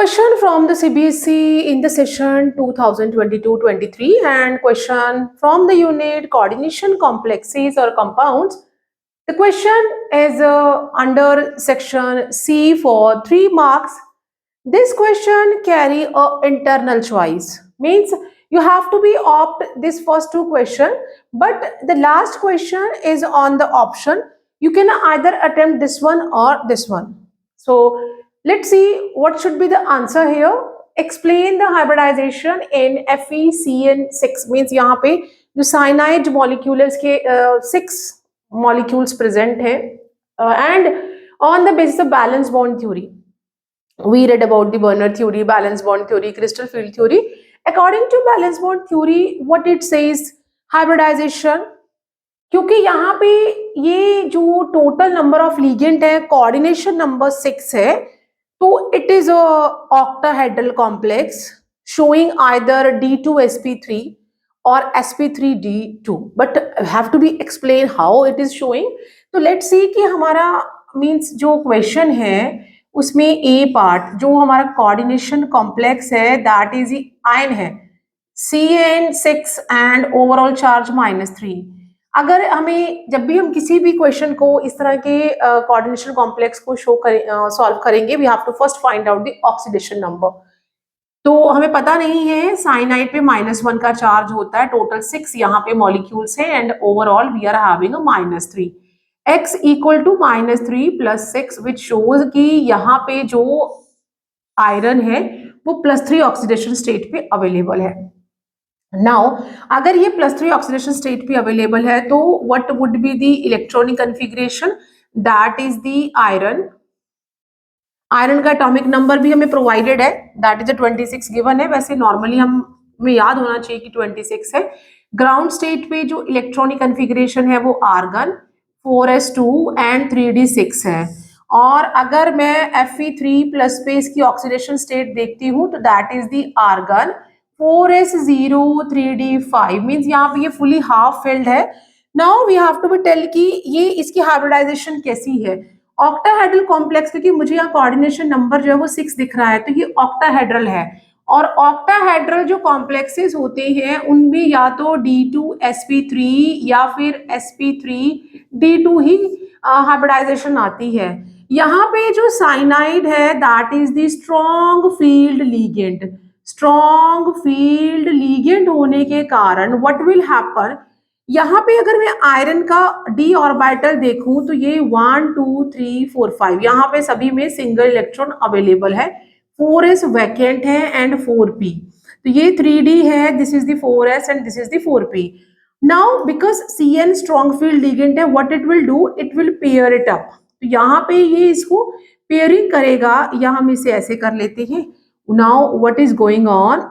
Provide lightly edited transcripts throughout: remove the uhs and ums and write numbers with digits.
question from the CBSE in the session 2022-23 and question from the unit coordination complexes or compounds. The question is under section C for 3 marks. This question carry a internal choice, means you have to be opt this first 2 question, but the last question is on the option. You can either attempt this one or this one. So let's see what should be the answer here. Explain the hybridization in FeCN6, means यहाँ पे जो cyanide molecules के 6 molecules present है and on the basis of balance bond theory. We read about the Werner theory, balance bond theory, crystal field theory. According to balance bond theory, what it says, hybridization, क्योंकि यहाँ पे ये जो total number of ligand है coordination number 6 है, तो it is a octahedral complex showing either D2sp3 or sp3d2, but have to be explained how it is showing. तो let's see कि हमारा मीन्स जो क्वेश्चन है उसमें ए पार्ट जो हमारा कोऑर्डिनेशन कॉम्प्लेक्स है दैट इज आयन है CN6 एंड ओवरऑल चार्ज -3. अगर हमें जब भी हम किसी भी क्वेश्चन को इस तरह के कोऑर्डिनेशन कॉम्प्लेक्स को सॉल्व करेंगे, we have to first find out the oxidation number. तो हमें पता नहीं है, साइनाइड पे -1 का चार्ज होता है, टोटल 6 यहाँ पे मॉलिक्यूल्स है and overall we are having -3. x equal to -3 + 6 which shows कि यहाँ पे जो आयरन है वो +3 ऑक्सीडेशन स्टेट पे अवेलेबल है. नाउ अगर ये +3 ऑक्सीडेशन स्टेट पे अवेलेबल है तो what would be the electronic configuration, that is the iron. Iron का एटॉमिक नंबर भी हमें प्रोवाइडेड है, दैट इज 26 गिवन है. वैसे नॉर्मली हमें याद होना चाहिए कि 26 है. ग्राउंड स्टेट पे जो इलेक्ट्रॉनिक कन्फिगरेशन है वो आर्गन 4s2 एंड 3d6 है. और अगर मैं Fe3+ पे इसकी ऑक्सीडेशन स्टेट देखती हूँ तो that is the argon 4s0 3d5, means यहाँ पे ये फुली हाफ फिल्ड है. Now we have to be tell कि ये इसकी हाइब्रिडाइजेशन कैसी है. ऑक्टाहेड्रल कॉम्प्लेक्स, क्योंकि मुझे यहाँ कोऑर्डिनेशन नंबर जो है वो 6 दिख रहा है, तो ये ऑक्टाहेड्रल है. और ऑक्टाहेड्रल जो कॉम्प्लेक्सेस होते हैं उनमें या तो D2sp3 या फिर sp3d2 ही हाइब्रिडाइजेशन आती है. यहाँ पे जो साइनाइड है that is the strong field ligand. Strong field ligand होने के कारण व्हाट विल हैपन, यहाँ पे अगर मैं आयरन का d ऑर्बिटल देखूं तो ये 1 2 3 4 5 यहाँ पे सभी में सिंगल इलेक्ट्रॉन अवेलेबल है. 4s वैकेंट है एंड 4p, तो ये 3d है, this is the 4s and this is the 4p. Now because Cn strong field ligand है, what it will do, it will pair it up. तो यहाँ पे ये इसको पेयरिंग करेगा, या हम इसे ऐसे कर लेते हैं. Now what is going on,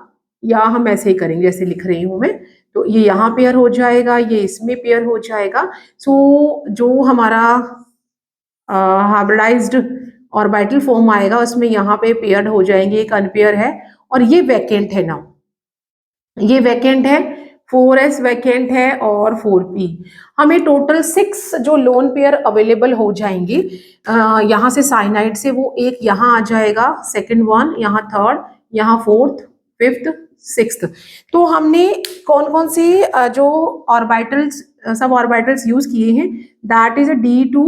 या हम ऐसे ही करेंगे जैसे लिख रही हूं मैं, तो ये यहाँ पेयर हो जाएगा, ये इसमें पेयर हो जाएगा. सो जो हमारा हाइब्रिडाइज्ड ऑर्बिटल फॉर्म आएगा उसमें यहाँ पे पेयर्ड हो जाएंगे, एक अनपेयर है और ये वैकेंट है. नाउ ये वैकेंट है, 4s वैकेंट है और 4p. हमें टोटल 6 जो लोन पेयर अवेलेबल हो जाएंगे. यहाँ से साइनाइड से वो एक यहाँ आ जाएगा, सेकंड वन यहाँ, थर्ड यहाँ, फोर्थ, फिफ्थ, सिक्स्थ. तो हमने कौन कौन से जो ऑर्बिटल्स सब ऑर्बिटल्स यूज किए हैं, that is D2,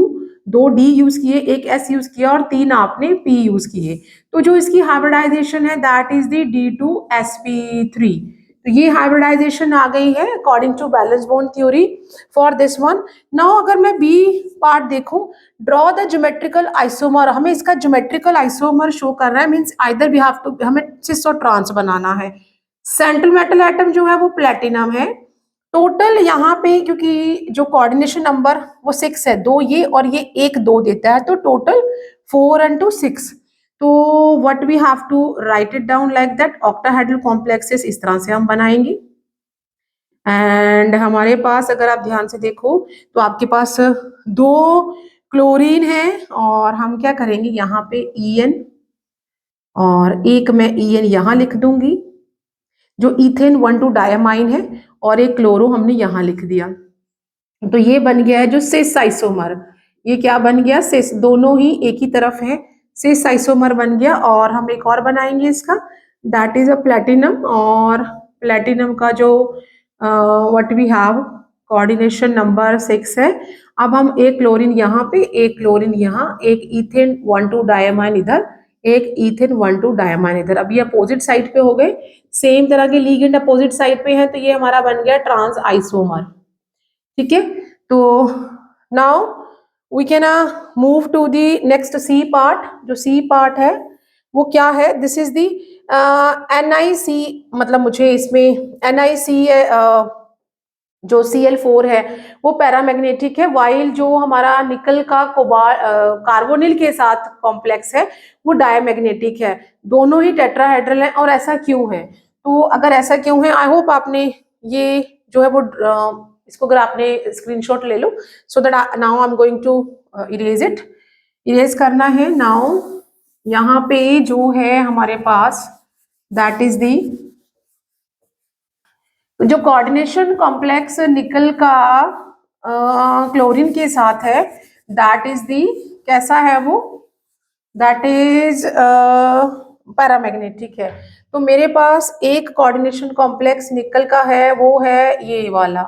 2 D use किए, एक S यूज किया और 3 आपने P यूज किए. तो जो इसकी हाइब्रिडाइजेशन है दैट इज द D2sp3. तो ये हाइब्रिडाइजेशन आ गई है according to valence bond theory for this one. Now अगर मैं बी पार्ट देखूं, ड्रॉ द ज्योमेट्रिकल आइसोमर. हमें इसका ज्योमेट्रिकल आइसोमर शो कर रहा है, means either we have to, हमें सिस और ट्रांस बनाना है. सेंट्रल मेटल एटम जो है वो प्लेटिनम है. टोटल यहाँ पे क्योंकि जो कोऑर्डिनेशन नंबर वो 6 है, 2 ये और ये 1 2 देता है, तो टोटल 4 and 2 6. तो what we have to write it down like that, octahedral complexes इस तरह से हम बनाएंगे. एंड हमारे पास अगर आप ध्यान से देखो तो आपके पास 2 क्लोरीन है और हम क्या करेंगे, यहाँ पे En और एक मैं En यहाँ लिख दूंगी, जो इथेन 1,2 डायमाइन है, और एक क्लोरो हमने यहाँ लिख दिया. तो ये बन गया है जो सिस आइसोमर. ये क्या बन गया, सिस, दोनों ही एक ही तरफ है, सिस आइसोमर बन गया। और हम एक और बनाएंगे इसका, दैट इज अ प्लेटिनम। और प्लेटिनम का जो what we have coordination number 6 है। अब हम एक क्लोरीन यहाँ पे, एक क्लोरीन यहाँ, एक इथेन 1,2 डायमाइन इधर, एक इथेन 1,2 डायमाइन इधर। अब ये अपोजिट साइड पे हो गए, सेम तरह के लिगेंड अपोजिट साइड पे हैं, तो ये हमारा बन गया ट्रांस आइसोमर। ठीक है, तो now we can move to the next C part. जो सी पार्ट है वो क्या है, दिस इज दी NiC, मतलब मुझे इसमें NiC जो Cl4 है वो पैरामैग्नेटिक है, वाइल जो हमारा निकल का कार्बोनिल के साथ कॉम्प्लेक्स है वो डायमैग्नेटिक है। दोनों ही टेट्राहेड्रल है। और ऐसा क्यों है, तो अगर ऐसा क्यों है, आई होप आपने ये जो है वो इसको अगर आपने स्क्रीनशॉट ले लो, so that now I am going to erase it. Erase करना है नाउ। यहाँ पे जो है हमारे पास दैट इज दी जो कोऑर्डिनेशन कॉम्प्लेक्स निकल का क्लोरीन के साथ है, दैट इज दी कैसा है वो, दैट इज पैरामैग्नेटिक है। तो मेरे पास एक कोऑर्डिनेशन कॉम्प्लेक्स निकल का है, वो है ये वाला,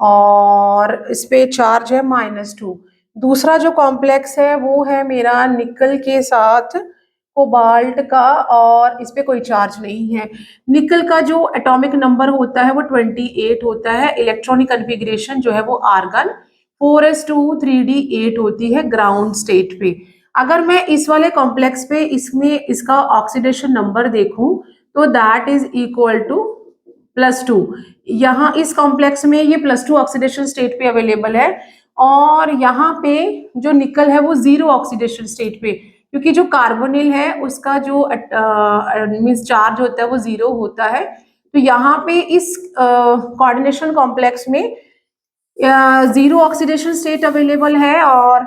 और इस पे चार्ज है -2। दूसरा जो कॉम्प्लेक्स है वो है मेरा निकल के साथ कोबाल्ट का, और इस पे कोई चार्ज नहीं है। निकल का जो एटॉमिक नंबर होता है वो 28 होता है। इलेक्ट्रॉनिक कन्फिग्रेशन जो है वो आर्गन 4s2 3d8 होती है ग्राउंड स्टेट पे। अगर मैं इस वाले कॉम्प्लेक्स पे इसमें इसका ऑक्सीडेशन नंबर देखूं तो दैट इज इक्वल टू +2। यहाँ इस कॉम्प्लेक्स में ये +2 ऑक्सीडेशन स्टेट पे अवेलेबल है, और यहाँ पे जो निकल है वो 0 ऑक्सीडेशन स्टेट पे, क्योंकि जो कार्बोनिल है उसका जो मीन्स चार्ज होता है वो 0 होता है। तो यहाँ पे इस कोऑर्डिनेशन कॉम्प्लेक्स में 0 ऑक्सीडेशन स्टेट अवेलेबल है, और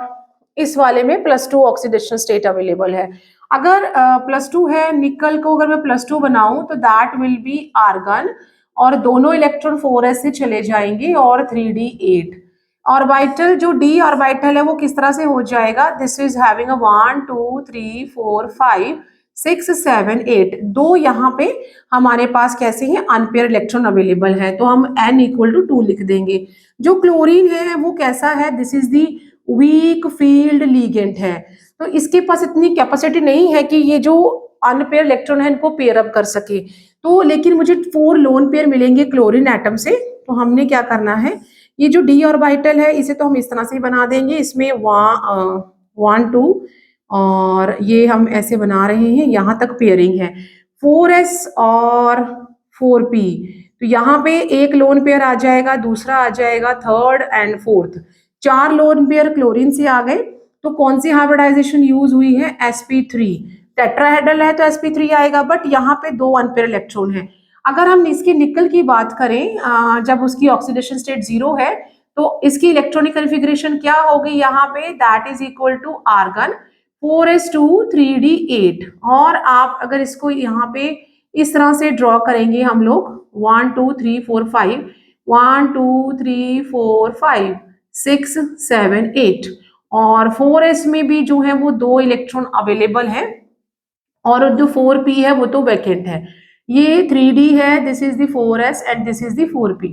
इस वाले में +2 ऑक्सीडेशन स्टेट अवेलेबल है। अगर +2 है निकल को, अगर मैं +2 बनाऊं तो दैट विल बी आर्गन, और दोनों इलेक्ट्रॉन 4s से चले जाएंगे, और 3d8 ऑर्बिटल जो d ऑर्बिटल है वो किस तरह से हो जाएगा, दिस इज हैविंग अ 1 2 3 4 5 6 7 8। दो यहाँ पे हमारे पास कैसे हैं, अनपेयर इलेक्ट्रॉन अवेलेबल है, तो हम n = 2 लिख देंगे। जो क्लोरीन है वो कैसा है, this is the weak field ligand है, तो इसके पास इतनी कैपेसिटी नहीं है कि ये जो अनपेयर इलेक्ट्रॉन है इनको पेयर अप कर सके। तो लेकिन मुझे 4 लोन पेयर मिलेंगे क्लोरीन एटम से, तो हमने क्या करना है, ये जो d ऑर्बिटल है इसे तो हम इस तरह से ही बना देंगे, इसमें 1 2 और ये हम ऐसे बना रहे हैं, यहाँ तक पेयरिंग है 4s और 4p। तो यहाँ पे एक लोन पेयर आ जाएगा, दूसरा आ जाएगा, third and fourth, 4 lone pair chlorine से आ गए। तो कौन सी हाइब्रिडाइजेशन यूज हुई है, sp3। टेट्राहेड्रल है तो sp3 आएगा, बट यहाँ पे 2 अनपेयर इलेक्ट्रॉन है। अगर हम इसकी निकल की बात करें, जब उसकी ऑक्सीडेशन स्टेट 0 है तो इसकी इलेक्ट्रॉनिक कन्फिग्रेशन क्या होगी यहाँ पे, that is equal to argon 4s2 3d8। और आप अगर इसको यहाँ पे इस तरह से ड्रॉ करेंगे हम लोग 1 2 3 4 5 1 2 3 4 5 6 7 8, और 4s में भी जो है वो 2 इलेक्ट्रॉन अवेलेबल है, और जो 4p है वो तो वैकेंट है। ये 3d है, this is the 4s and this is the 4p।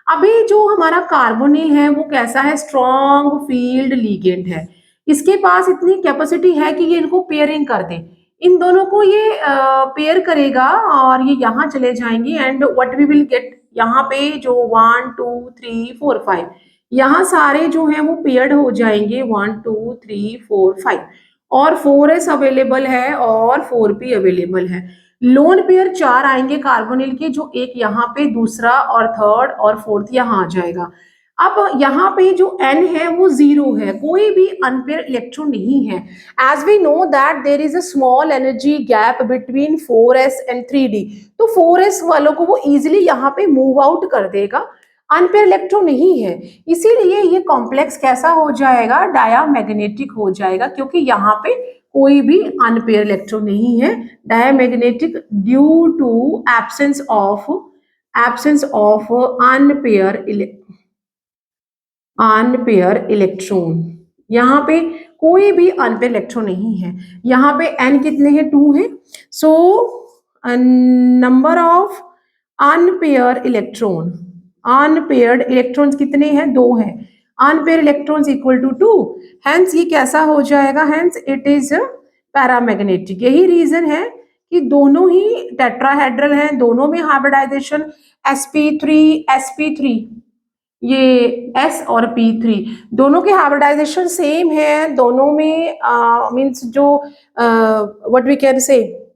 अभी जो हमारा कार्बोनिल है वो कैसा है, स्ट्रॉन्ग फील्ड लीगेंड है, इसके पास इतनी कैपेसिटी है कि ये इनको पेयरिंग कर दे, इन दोनों को ये पेयर करेगा, और ये यहाँ चले जाएंगे, and what we will get, यहाँ पे जो 1 2 3 4 5 यहाँ सारे जो हैं वो पेयर्ड हो जाएंगे 1 2 3 4 5, और 4s अवेलेबल है और 4p अवेलेबल है। लोन पेयर 4 आएंगे कार्बोनिल के, जो एक यहाँ पे, दूसरा और थर्ड और फोर्थ यहाँ आ जाएगा। अब यहाँ पे जो n है वो 0 है, कोई भी अनपेयर इलेक्ट्रॉन नहीं है। As we know that there is a small energy gap between 4s and 3d, तो 4s वालों को वो इजिली यहाँ पे मूव आउट कर देगा, अनपेयर इलेक्ट्रॉन नहीं है, इसीलिए ये कॉम्प्लेक्स कैसा हो जाएगा, डायामैग्नेटिक हो जाएगा, क्योंकि यहाँ पे कोई भी अनपेयर इलेक्ट्रॉन नहीं है। Diamagnetic due to absence of unpair electron. यहाँ पे कोई भी अनपेयर इलेक्ट्रॉन नहीं है, यहाँ पे n कितने हैं, 2 है। So number of unpair electron, unpaired electrons कितने हैं, 2 हैं। Unpair electrons equal to 2, hence ये कैसा हो जाएगा, हेंस इट इज पैरामैग्नेटिक। यही रीजन है कि दोनों ही टेट्राहेड्रल हैं, दोनों में हाइब्रिडाइजेशन sp3 ये s और p3 दोनों के हाइब्रिडाइजेशन सेम है, दोनों में मींस जो व्हाट वी कैन से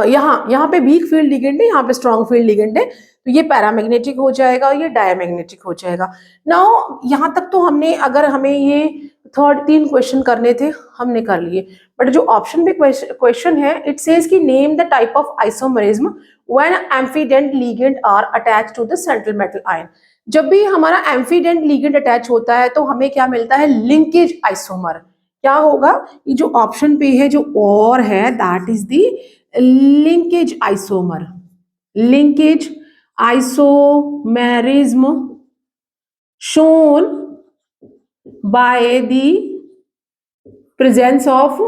यहाँ पे वीक फील्ड लिगेंड है, यहाँ पे स्ट्रॉन्ग फील्ड लिगेंड है, तो ये पैरामैग्नेटिक हो जाएगा और ये डायमैग्नेटिक हो जाएगा। नाउ यहाँ तक तो हमने, अगर हमें ये 3 क्वेश्चन करने थे हमने कर लिए, बट जो ऑप्शन में क्वेश्चन है इट सेज कि name the type of isomerism when ambidentate ligand are attached to the central metal ion. जब भी हमारा एम्फीडेंट लिगेंड अटैच होता है तो हमें क्या मिलता है, लिंकेज आइसोमर। क्या होगा, ये जो ऑप्शन पे है जो और है that is the linkage isomer, linkage isomerism shown by the presence of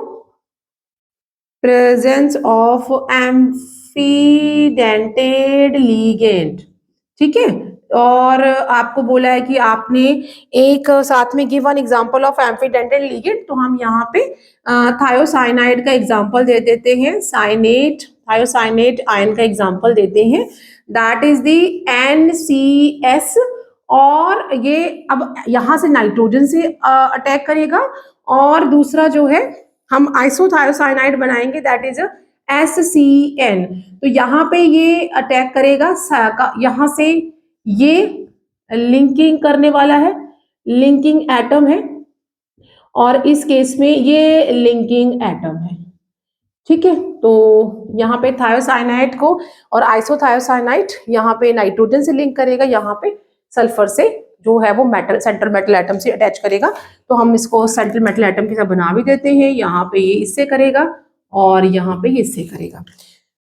amphidentate ligand। ठीक है, और आपको बोला है कि आपने एक साथ में गिवन एग्जांपल ऑफ एम्फीडेंटेट लिगेंड, तो हम यहाँ पे थायोसाइनाइड का एग्जांपल दे देते हैं, थायोसाइनेट आयन का एग्जांपल देते हैं, दैट इज दी NCS। और ये अब यहाँ से नाइट्रोजन से अटैक करेगा, और दूसरा जो है हम आइसोथायोसाइनाइड बनाएंगे दैट इज SCN। तो यहाँ पे ये अटैक करेगा, यहाँ से ये लिंकिंग करने वाला है, लिंकिंग एटम है, और इस केस में ये लिंकिंग एटम है। ठीक है, तो यहाँ पे थायोसाइनाइड को और आइसोथायोसाइनाइड यहाँ पे नाइट्रोजन से लिंक करेगा, यहाँ पे सल्फर से जो है वो मेटल, सेंट्रल मेटल एटम से अटैच करेगा। तो हम इसको सेंट्रल मेटल एटम के साथ बना भी देते हैं, यहाँ पे ये इससे करेगा और यहाँ पे ये इससे करेगा।